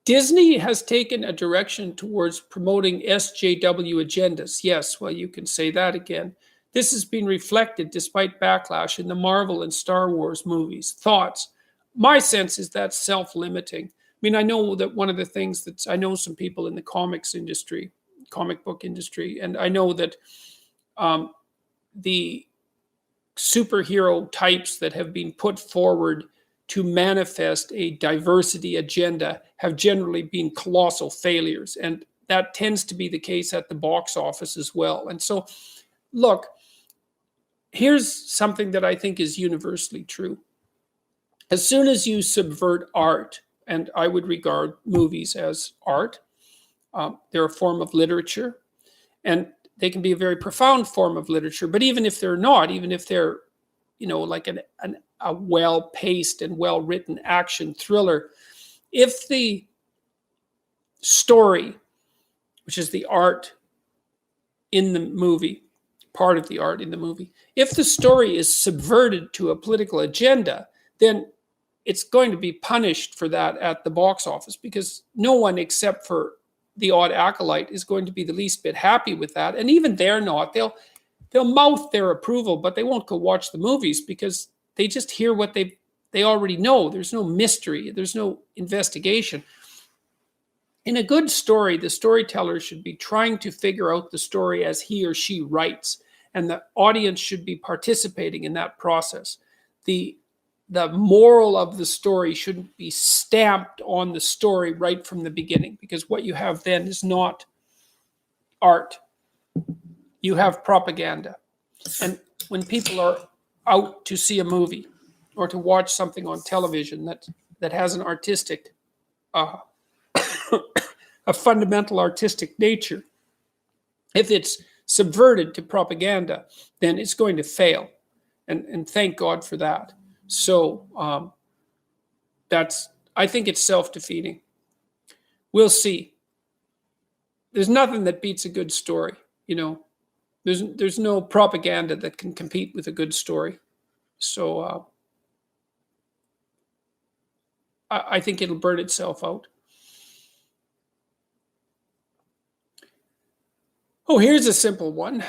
Disney has taken a direction towards promoting SJW agendas. Yes, well, you can say that again. This has been reflected despite backlash in the Marvel and Star Wars movies. Thoughts? My sense is that's self-limiting. I mean, I know that one of the things that I know some people in the comics industry, comic book industry, and I know that the superhero types that have been put forward to manifest a diversity agenda have generally been colossal failures. And that tends to be the case at the box office as well. And so, look, here's something that I think is universally true. As soon as you subvert art, and I would regard movies as art, they're a form of literature, and they can be a very profound form of literature. But even if they're not, even if they're, like a well-paced and well-written action thriller, if the story, which is the art in the movie, part of the art in the movie, if the story is subverted to a political agenda, then it's going to be punished for that at the box office, because no one except for the odd acolyte is going to be the least bit happy with that. And even they're not. They'll mouth their approval, but they won't go watch the movies because they just hear what they already know. There's no mystery. There's no investigation. In a good story, the storyteller should be trying to figure out the story as he or she writes, and the audience should be participating in that process. The moral of the story shouldn't be stamped on the story right from the beginning, because what you have then is not art. You have propaganda. And when people are out to see a movie or to watch something on television that has an artistic, a fundamental artistic nature, if it's subverted to propaganda, then it's going to fail. And thank God for that. So I think it's self-defeating. We'll see. There's nothing that beats a good story, There's no propaganda that can compete with a good story. So I think it'll burn itself out. Oh, here's a simple one.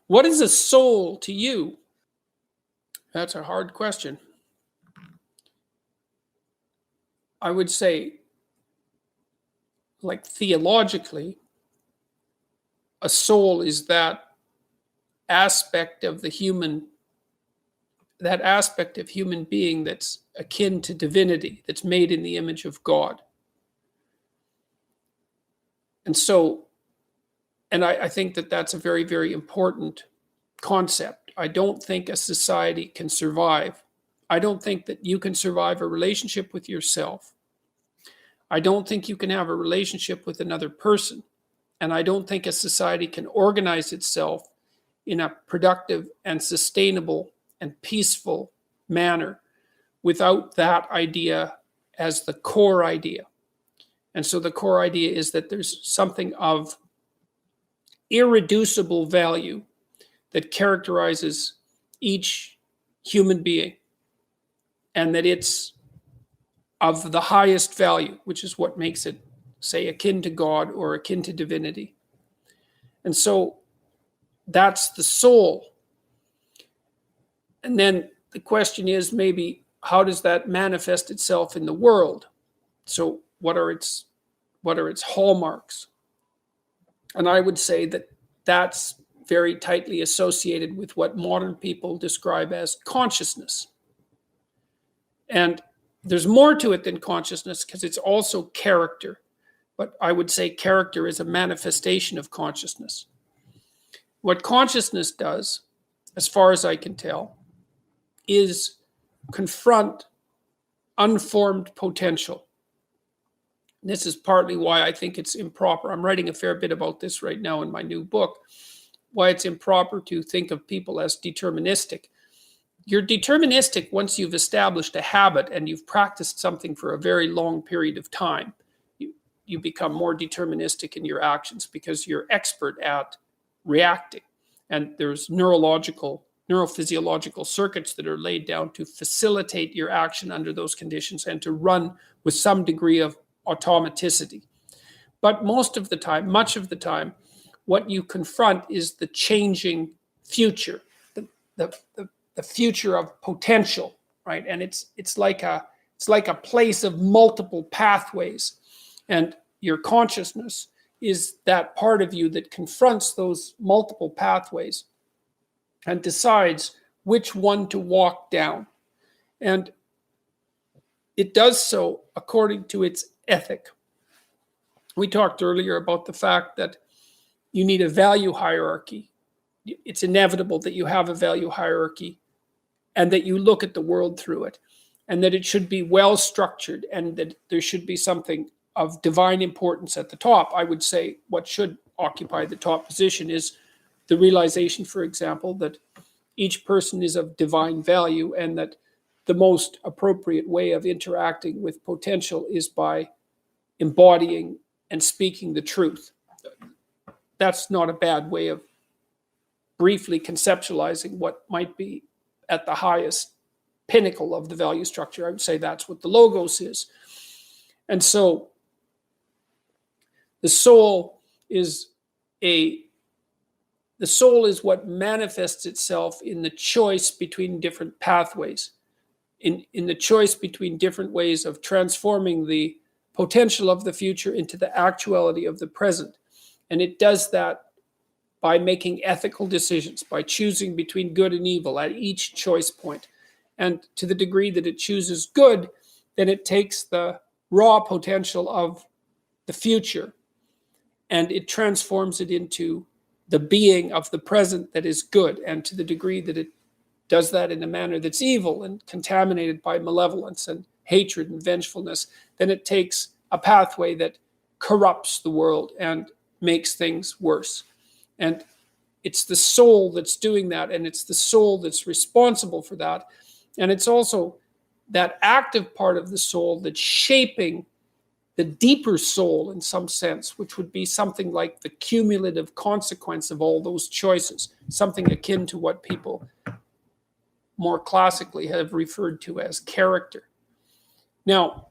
What is a soul to you? That's a hard question. I would say, like, theologically, a soul is that aspect of human being that's akin to divinity, that's made in the image of God. And so, I think that that's a very, very important concept. I don't think a society can survive. I don't think that you can survive a relationship with yourself. I don't think you can have a relationship with another person. And I don't think a society can organize itself in a productive and sustainable and peaceful manner without that idea as the core idea. And so the core idea is that there's something of irreducible value that characterizes each human being, and that it's of the highest value, which is what makes it, say, akin to God or akin to divinity. And so that's the soul. And then the question is, maybe, how does that manifest itself in the world? So what are its hallmarks? And I would say that that's very tightly associated with what modern people describe as consciousness. And there's more to it than consciousness, because it's also character. But I would say character is a manifestation of consciousness. What consciousness does, as far as I can tell, is confront unformed potential. This is partly why I think it's improper. I'm writing a fair bit about this right now in my new book, why it's improper to think of people as deterministic. You're deterministic once you've established a habit and you've practiced something for a very long period of time. You become more deterministic in your actions because you're expert at reacting. And there's neurological neurophysiological circuits that are laid down to facilitate your action under those conditions and to run with some degree of automaticity. But most of the time, much of the time, what you confront is the changing future, the future of potential, right? And it's like a place of multiple pathways, and your consciousness is that part of you that confronts those multiple pathways and decides which one to walk down. And it does so according to its ethic. We talked earlier about the fact that you need a value hierarchy. It's inevitable that you have a value hierarchy and that you look at the world through it, and that it should be well structured, and that there should be something of divine importance at the top. I would say what should occupy the top position is the realization, for example, that each person is of divine value, and that the most appropriate way of interacting with potential is by embodying and speaking the truth. That's not a bad way of briefly conceptualizing what might be at the highest pinnacle of the value structure. I would say that's what the logos is. And so the soul is what manifests itself in the choice between different pathways, in the choice between different ways of transforming the potential of the future into the actuality of the present. And it does that by making ethical decisions, by choosing between good and evil at each choice point. And to the degree that it chooses good, then it takes the raw potential of the future and it transforms it into the being of the present that is good. And to the degree that it does that in a manner that's evil and contaminated by malevolence and hatred and vengefulness, then it takes a pathway that corrupts the world and makes things worse. And it's the soul that's doing that, and it's the soul that's responsible for that. And it's also that active part of the soul that's shaping the deeper soul in some sense, which would be something like the cumulative consequence of all those choices, something akin to what people more classically have referred to as character. Now,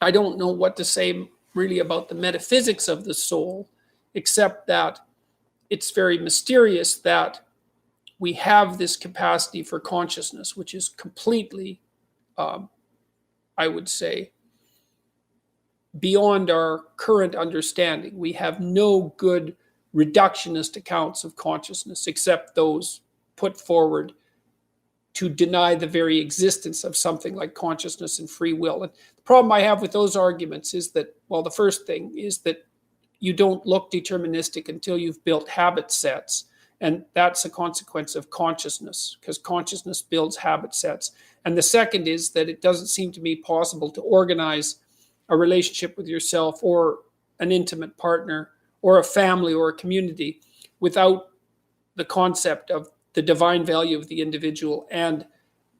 I don't know what to say really about the metaphysics of the soul, except that it's very mysterious that we have this capacity for consciousness, which is completely, I would say, beyond our current understanding. We have no good reductionist accounts of consciousness, except those put forward to deny the very existence of something like consciousness and free will. And the problem I have with those arguments is that, well, the first thing is that you don't look deterministic until you've built habit sets. And that's a consequence of consciousness, because consciousness builds habit sets. And the second is that it doesn't seem to me possible to organize a relationship with yourself or an intimate partner or a family or a community without the concept of the divine value of the individual and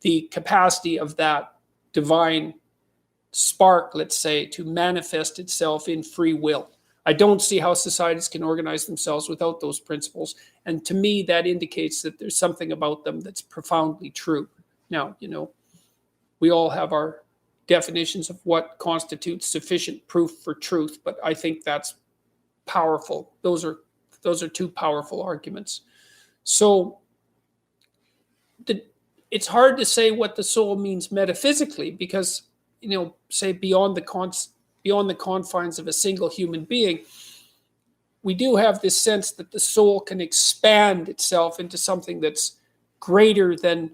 the capacity of that divine spark, let's say, to manifest itself in free will. I don't see how societies can organize themselves without those principles. And to me, that indicates that there's something about them that's profoundly true. Now, we all have our definitions of what constitutes sufficient proof for truth, but I think that's powerful. Those are two powerful arguments. So it's hard to say what the soul means metaphysically, because, say beyond the confines of a single human being, we do have this sense that the soul can expand itself into something that's greater than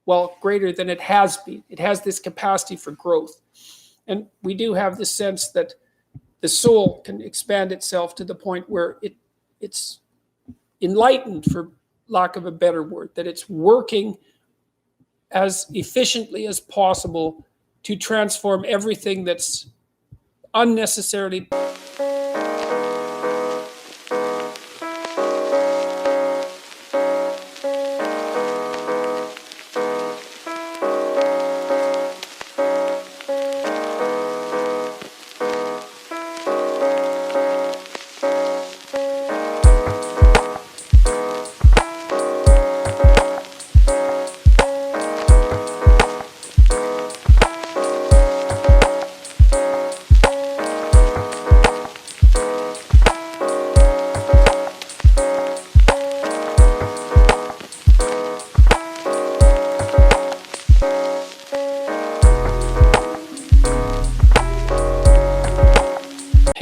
it has been. It has this capacity for growth. And we do have this sense that the soul can expand itself to the point where it's enlightened, for lack of a better word, that it's working as efficiently as possible to transform everything that's unnecessarily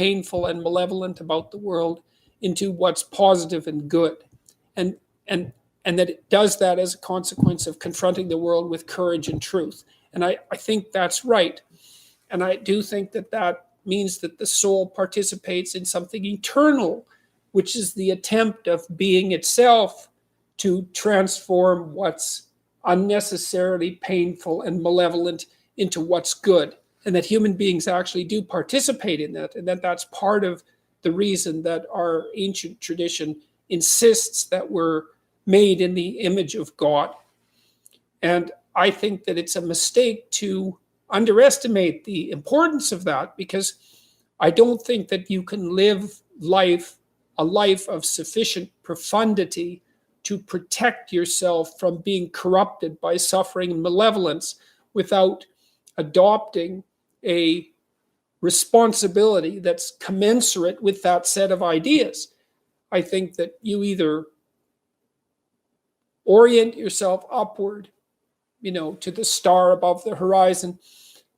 painful and malevolent about the world into what's positive and good. And and and that it does that as a consequence of confronting the world with courage and truth. And I think that's right. And I do think that that means that the soul participates in something eternal, which is the attempt of being itself to transform what's unnecessarily painful and malevolent into what's good. And that human beings actually do participate in that. And that that's part of the reason that our ancient tradition insists that we're made in the image of God. And I think that it's a mistake to underestimate the importance of that, because I don't think that you can live a life of sufficient profundity to protect yourself from being corrupted by suffering and malevolence without adopting a responsibility that's commensurate with that set of ideas. I think that you either orient yourself upward, to the star above the horizon,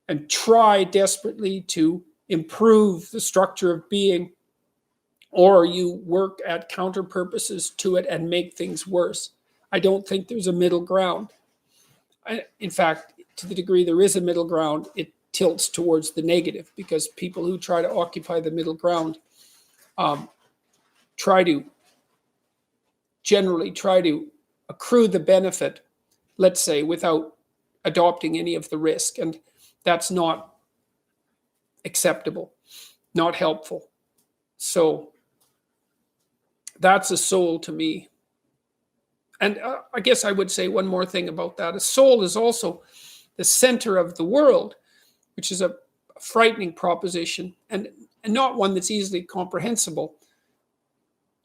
and try desperately to improve the structure of being, or you work at counter purposes to it and make things worse. I don't think there's a middle ground. In fact, to the degree there is a middle ground, it tilts towards the negative, because people who try to occupy the middle ground generally try to accrue the benefit, let's say, without adopting any of the risk. And that's not acceptable, not helpful. So that's a soul to me. And I guess I would say one more thing about that. A soul is also the center of the world, which is a frightening proposition, and not one that's easily comprehensible.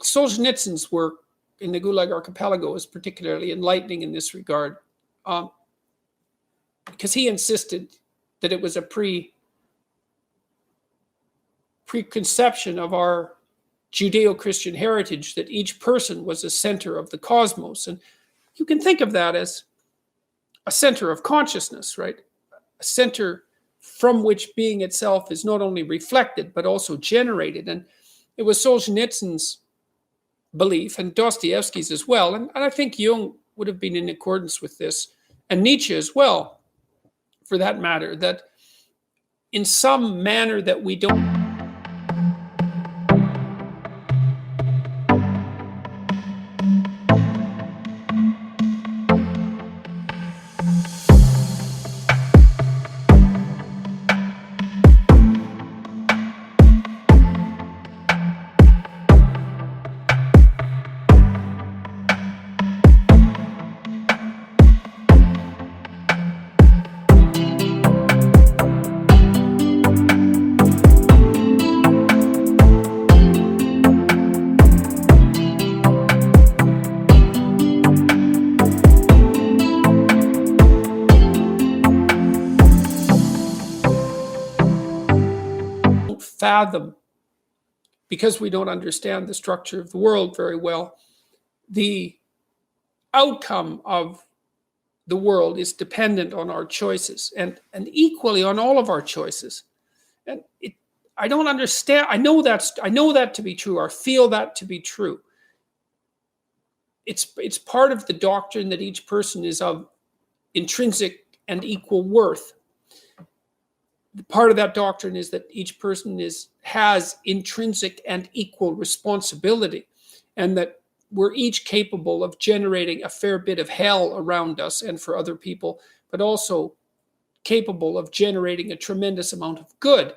Solzhenitsyn's work in the Gulag Archipelago is particularly enlightening in this regard, because he insisted that it was a preconception of our Judeo-Christian heritage that each person was a center of the cosmos. And you can think of that as a center of consciousness, right? A center from which being itself is not only reflected, but also generated. And it was Solzhenitsyn's belief, and Dostoevsky's as well, and I think Jung would have been in accordance with this, and Nietzsche as well, for that matter, that in some manner that we don't fathom, because we don't understand the structure of the world very well, the outcome of the world is dependent on our choices, and equally on all of our choices. And I don't understand. I know that to be true, or feel that to be true. It's part of the doctrine that each person is of intrinsic and equal worth. Part of that doctrine is that each person has intrinsic and equal responsibility, and that we're each capable of generating a fair bit of hell around us and for other people, but also capable of generating a tremendous amount of good,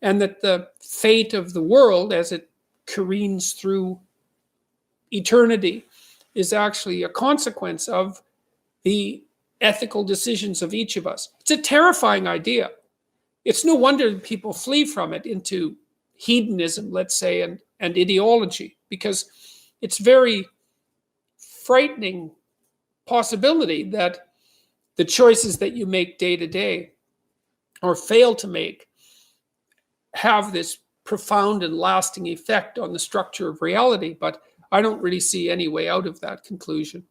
and that the fate of the world as it careens through eternity is actually a consequence of the ethical decisions of each of us. It's a terrifying idea. It's no wonder people flee from it into hedonism, let's say, and ideology, because it's very frightening possibility that the choices that you make day to day or fail to make have this profound and lasting effect on the structure of reality. But I don't really see any way out of that conclusion.